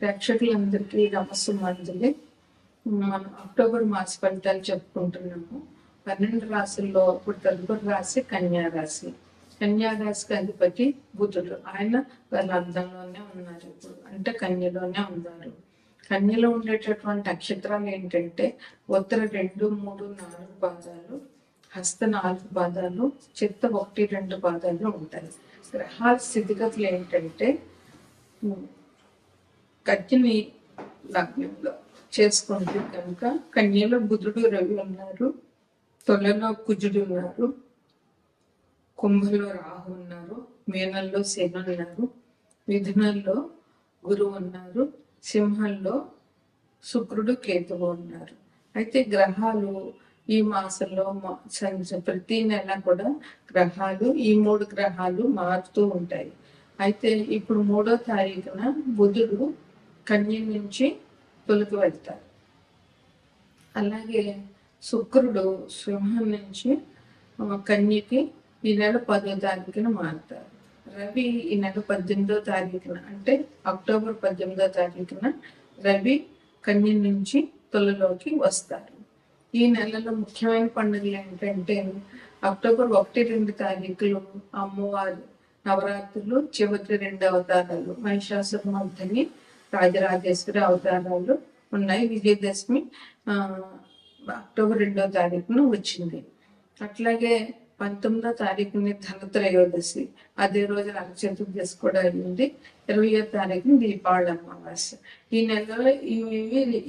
ప్రేక్షకులందరికీ నమస్సుమాంజలి. మనం అక్టోబర్ మాస ఫలితాలు చెప్పుకుంటున్నాము. 12 రాశుల్లో ఇప్పుడు తదుపరి రాశి కన్యా రాశి. కన్యా రాశికి అధిపతి బుధుడు. ఆయన వాళ్ళ అర్థంలోనే ఉన్నారు, ఇప్పుడు అంటే కన్యలోనే ఉన్నారు. కన్యలో ఉండేటటువంటి నక్షత్రాలు ఏంటంటే ఉత్తర 2, 3, 4 పాదాలు, హస్త 4 పాదాలు, చిత్త 1, 2 పాదాలు ఉంటాయి. గ్రహాల స్థితిగతులు ఏంటంటే కన్యని లగ్నంలో చేసుకుంటే కనుక కన్యలో బుధుడు, రవి ఉన్నారు, తులలో కుజుడు ఉన్నారు, కుంభంలో రాహు ఉన్నారు, మీనంలో శని ఉన్నారు, మిథునంలో గురువు ఉన్నారు, సింహంలో శుక్రుడు, కేతువు ఉన్నారు. అయితే గ్రహాలు ఈ మాసంలో ప్రతి నెల కూడా గ్రహాలు ఈ 3 గ్రహాలు మారుతూ ఉంటాయి. అయితే ఇప్పుడు 3వ తారీఖున బుధుడు కన్య నుంచి తులకు వెళ్తారు. అలాగే శుక్రుడు సింహం నుంచి కన్యకి ఈ నెల 10వ తారీఖున మారుతారు. రవి ఈ నెల 18వ తారీఖున అంటే అక్టోబర్ 18వ తారీఖున రవి కన్య నుంచి తులలోకి వస్తారు. ఈ నెలలో ముఖ్యమైన పండుగలు ఏంటంటే అక్టోబర్ 1, 2 తారీఖులు అమ్మవారు నవరాత్రులు, చివరి 2 అవతారాలు మహిషాసురమర్దిని, రాజరాజేశ్వరి అవతారాలు ఉన్నాయి. విజయదశమి అక్టోబర్ 2వ తారీఖున వచ్చింది. అట్లాగే 19వ తారీఖుని ధనత్రయోదశి, అదే రోజు నరక చతుర్దశి కూడా అయింది. 20వ తారీఖున దీపావళి అమావాస్య. ఈ నెలలో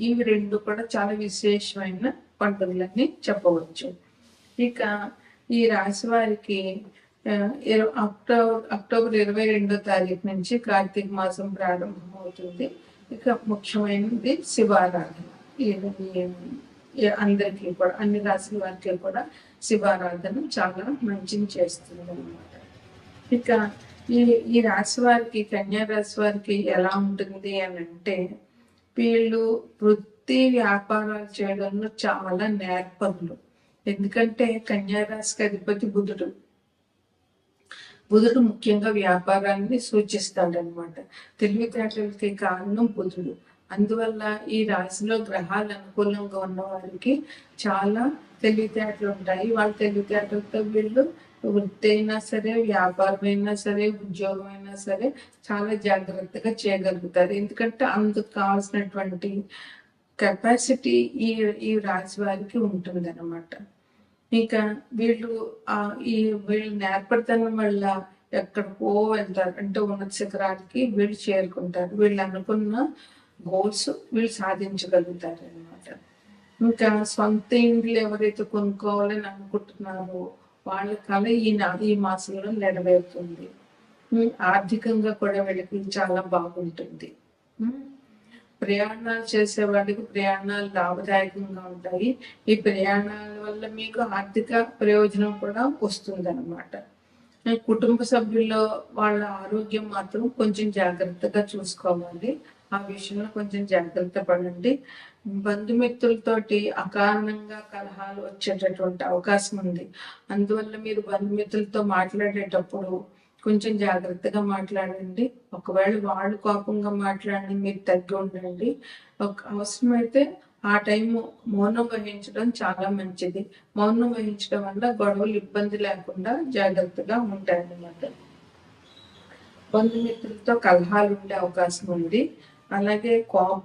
ఇవి 2 కూడా చాలా విశేషమైన పండుగలని చెప్పవచ్చు. ఇక ఈ రాశి వారికి అక్టోబర్ 22వ తారీఖు నుంచి కార్తీక మాసం ప్రారంభమవుతుంది. ఇక ముఖ్యమైనది శివారాధన. అందరికీ కూడా అన్ని రాశుల వారికి కూడా శివారాధన చాలా మంచిని చేస్తుంది అన్నమాట. ఇక ఈ రాశి వారికి, కన్యా రాశి వారికి ఎలా ఉంటుంది అని అంటే వీళ్ళు వృత్తి వ్యాపారాలు చేయడంలో చాలా నేర్పరులు. ఎందుకంటే కన్యా రాశికి అధిపతి బుధుడు. బుధుడు ముఖ్యంగా వ్యాపారాన్ని సూచిస్తాడనమాట. తెలివితేటలకి కారణం బుధుడు. అందువల్ల ఈ రాశిలో గ్రహాలు అనుకూలంగా ఉన్న వారికి చాలా తెలివితేటలు ఉంటాయి. వాళ్ళ తెలివితేటలతో వీళ్ళు వృత్తి అయినా సరే, వ్యాపారం అయినా సరే, ఉద్యోగం అయినా సరే చాలా జాగ్రత్తగా చేయగలుగుతారు. ఎందుకంటే అందుకు కావాల్సినటువంటి కెపాసిటీ ఈ రాశి వారికి ఉంటుంది అనమాట. ఇక వీళ్ళు నేర్పడతనం వల్ల ఎక్కడికో వెళ్తారు, అంటే ఉన్నత శిఖరాలకి వీళ్ళు చేరుకుంటారు. వీళ్ళు అనుకున్న గోల్స్ వీళ్ళు సాధించగలుగుతారు అనమాట. ఇంకా సొంత ఇండ్లు ఎవరైతే కొనుక్కోవాలని అనుకుంటున్నారో వాళ్ళ కళ ఈ మాసంలో నెరవేరుతుంది. ఆర్థికంగా కూడా వీళ్ళకి చాలా బాగుంటుంది. ప్రయాణాలు చేసే వాళ్ళకి ప్రయాణాలు లాభదాయకంగా ఉంటాయి. ఈ ప్రయాణాల వల్ల మీకు ఆర్థిక ప్రయోజనం కూడా వస్తుంది అనమాట. కుటుంబ సభ్యుల్లో వాళ్ళ ఆరోగ్యం మాత్రం కొంచెం జాగ్రత్తగా చూసుకోవాలి. ఆ విషయంలో కొంచెం జాగ్రత్త పడండి. బంధుమిత్రులతోటి అకారణంగా కలహాలు వచ్చేటటువంటి అవకాశం ఉంది. అందువల్ల మీరు బంధుమిత్రులతో మాట్లాడేటప్పుడు కొంచెం జాగ్రత్తగా మాట్లాడండి. ఒకవేళ వాళ్ళు కోపంగా మాట్లాడి మీరు తగ్గి ఉండండి. అవసరమైతే ఆ టైం మౌనం వహించడం చాలా మంచిది. మౌనం వహించడం వల్ల గొడవలు ఇబ్బంది లేకుండా జాగ్రత్తగా ఉంటాయన్నమాట. బంధుమిత్రులతో కలహాలు ఉండే అవకాశం ఉంది. అలాగే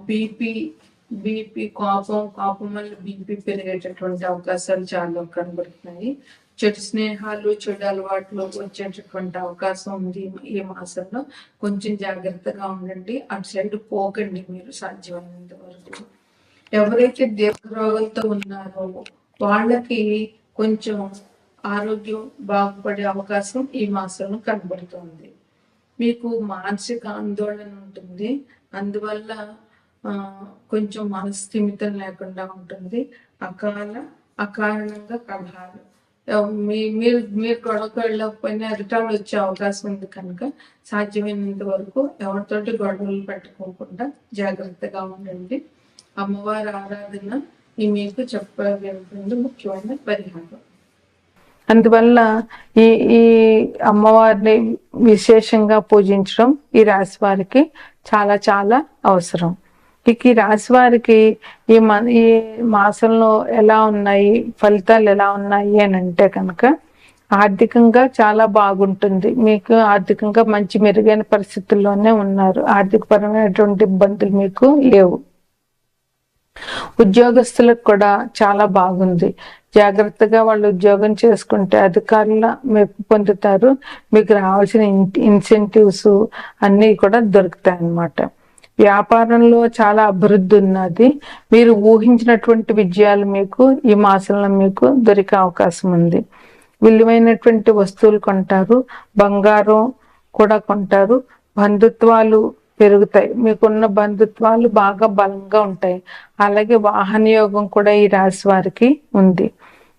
బీపీ కోపం వల్ల బీపీ పెరిగేటటువంటి అవకాశాలు చాలా కనబడుతున్నాయి. చెడు స్నేహాలు, చెడు అలవాట్లు వచ్చేటటువంటి అవకాశం ఉంది. ఈ మాసంలో కొంచెం జాగ్రత్తగా ఉండండి. అటు సైడ్ పోకండి మీరు సాధ్యమైనంత వరకు. ఎవరైతే దీర్ఘరోగాలతో ఉన్నారో వాళ్ళకి కొంచెం ఆరోగ్యం బాగుపడే అవకాశం ఈ మాసంలో కనబడుతుంది. మీకు మానసిక ఆందోళన ఉంటుంది. అందువల్ల కొంచెం మనస్థిమితం లేకుండా ఉంటుంది. అకారణంగా కలహాలు, మీరు గొడవకు వెళ్ళకపోయినా ఎదుటాలు వచ్చే అవకాశం ఉంది. కనుక సాధ్యమైనంత వరకు ఎవరితోటి గొడవలు పెట్టుకోకుండా జాగ్రత్తగా ఉండండి. అమ్మవారి ఆరాధన మీకు చెప్పగలిగిన ముఖ్యమైన పరిహారం. అందువల్ల ఈ అమ్మవారిని విశేషంగా పూజించడం ఈ రాశి వారికి చాలా చాలా అవసరం. ఇక ఈ రాశి వారికి ఈ మాసంలో ఎలా ఉన్నాయి, ఫలితాలు ఎలా ఉన్నాయి అని అంటే కనుక ఆర్థికంగా చాలా బాగుంటుంది. మీకు ఆర్థికంగా మంచి మెరుగైన పరిస్థితుల్లోనే ఉన్నారు. ఆర్థిక పరమైనటువంటి ఇబ్బందులు మీకు లేవు. ఉద్యోగస్తులకు కూడా చాలా బాగుంది. జాగ్రత్తగా వాళ్ళు ఉద్యోగం చేసుకుంటే అధికారుల మెప్పు పొందుతారు. మీకు రావాల్సిన ఇన్సెంటివ్స్ అన్నీ కూడా దొరుకుతాయి అన్నమాట. వ్యాపారంలో చాలా అభివృద్ధి ఉన్నది. మీరు ఊహించినటువంటి విజయాలు మీకు ఈ మాసంలో మీకు దొరికే అవకాశం ఉంది. విలువైనటువంటి వస్తువులు కొంటారు, బంగారం కూడా కొంటారు. బంధుత్వాలు పెరుగుతాయి. మీకున్న బంధుత్వాలు బాగా బలంగా ఉంటాయి. అలాగే వాహన యోగం కూడా ఈ రాశి వారికి ఉంది.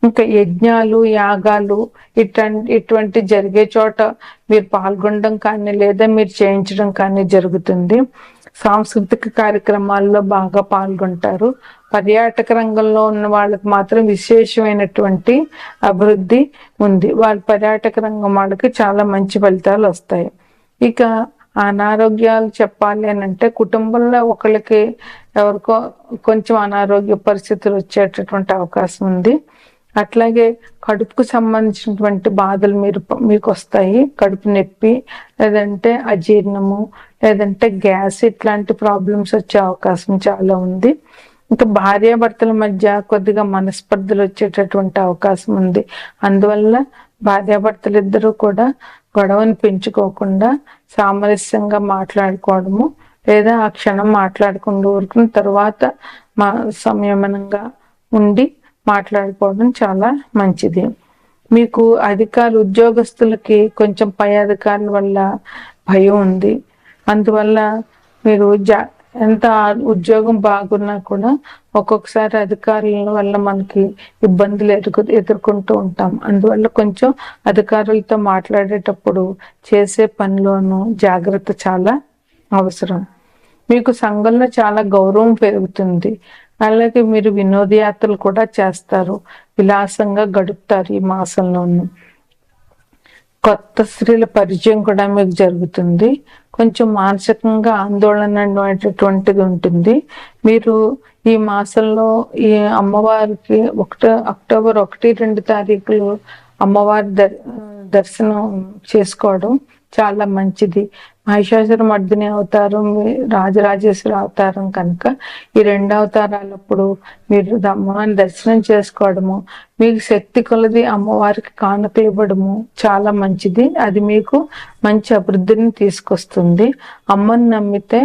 ఇంకా యజ్ఞాలు, యాగాలు ఇటువంటి జరిగే చోట మీరు పాల్గొనడం కానీ లేదా మీరు చేయించడం కానీ జరుగుతుంది. సాంస్కృతిక కార్యక్రమాల్లో బాగా పాల్గొంటారు. పర్యాటక రంగంలో ఉన్న వాళ్ళకి మాత్రం విశేషమైనటువంటి అభివృద్ధి ఉంది. వాళ్ళ పర్యాటక రంగం వాళ్ళకి చాలా మంచి ఫలితాలు వస్తాయి. ఇక అనారోగ్యాలు చెప్పాలి అని అంటే కుటుంబంలో ఒకరికి ఎవరికో కొంచెం అనారోగ్య పరిస్థితులు వచ్చేటటువంటి అవకాశం ఉంది. అట్లాగే కడుపుకు సంబంధించినటువంటి బాధలు మీకు వస్తాయి. కడుపు నొప్పి, లేదంటే అజీర్ణము, లేదంటే గ్యాస్, ఇట్లాంటి ప్రాబ్లమ్స్ వచ్చే అవకాశం చాలా ఉంది. ఇంకా భార్యాభర్తల మధ్య కొద్దిగా మనస్పర్ధలు వచ్చేటటువంటి అవకాశం ఉంది. అందువల్ల భార్యాభర్తలు ఇద్దరూ కూడా గొడవను పెంచుకోకుండా సామరస్యంగా మాట్లాడుకోవడము, లేదా ఆ క్షణం మాట్లాడకుండా ఊరుకున్న తర్వాత సంయమనంగా ఉండి మాట్లాడుకోవడం చాలా మంచిది. మీకు ఉద్యోగస్తులకి కొంచెం పై అధికారుల వల్ల భయం ఉంది. అందువల్ల మీరు ఎంత ఉద్యోగం బాగున్నా కూడా ఒక్కొక్కసారి అధికారుల వల్ల మనకి ఇబ్బందులు ఎదుర్కొంటూ ఉంటాం. అందువల్ల కొంచెం అధికారులతో మాట్లాడేటప్పుడు చేసే పనిలోనూ జాగ్రత్త చాలా అవసరం. మీకు సంఘంలో చాలా గౌరవం పెరుగుతుంది. అలాగే మీరు వినోదయాత్రలు కూడా చేస్తారు, విలాసంగా గడుపుతారు. ఈ మాసంలోనూ కొత్త స్త్రీల పరిచయం కూడా మీకు జరుగుతుంది. కొంచెం మానసికంగా ఆందోళన అనేటటువంటిది ఉంటుంది. మీరు ఈ మాసంలో ఈ అమ్మవారికి అక్టోబర్ 1-2 తారీఖులు అమ్మవారి దర్శనం చేసుకోవడం చాలా మంచిది. మహిషాసుర మర్దిని అవతారం, రాజరాజేశ్వరి అవతారం కనుక ఈ 2 అవతారాలప్పుడు మీరు అమ్మవారిని దర్శనం చేసుకోవడము, మీకు శక్తి కొలది అమ్మవారికి కానుకలు ఇవ్వడము చాలా మంచిది. అది మీకు మంచి అభివృద్ధిని తీసుకొస్తుంది. అమ్మని నమ్మితే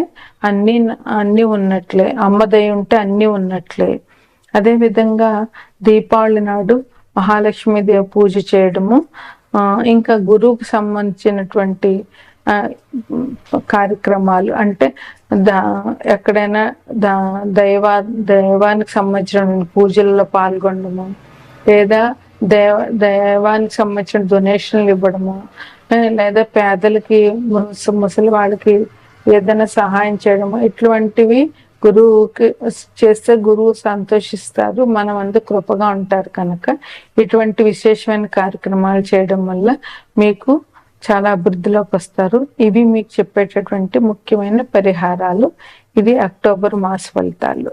అన్ని ఉన్నట్లే, అమ్మ దయ ఉంటే అన్ని ఉన్నట్లే. అదే విధంగా దీపావళి నాడు మహాలక్ష్మీదేవి పూజ చేయడము, ఇంకా గురువుకు సంబంధించినటువంటి కార్యక్రమాలు అంటే ఎక్కడైనా దైవానికి సంబంధించిన పూజల్లో పాల్గొనడము, లేదా దైవానికి సంబంధించిన డొనేషన్లు ఇవ్వడము, లేదా పేదలకి ముసలి వాళ్ళకి ఏదైనా సహాయం చేయడము, ఇటువంటివి గురువుకి చేస్తే గురువు సంతోషిస్తారు, మనం అందరూ కృపగా ఉంటారు కనుక ఇటువంటి విశేషమైన కార్యక్రమాలు చేయడం వల్ల మీకు చాలా అభివృద్ధిలోకి వస్తారు. ఇవి మీకు చెప్పేటటువంటి ముఖ్యమైన పరిహారాలు. ఇది అక్టోబర్ మాస ఫలితాలు.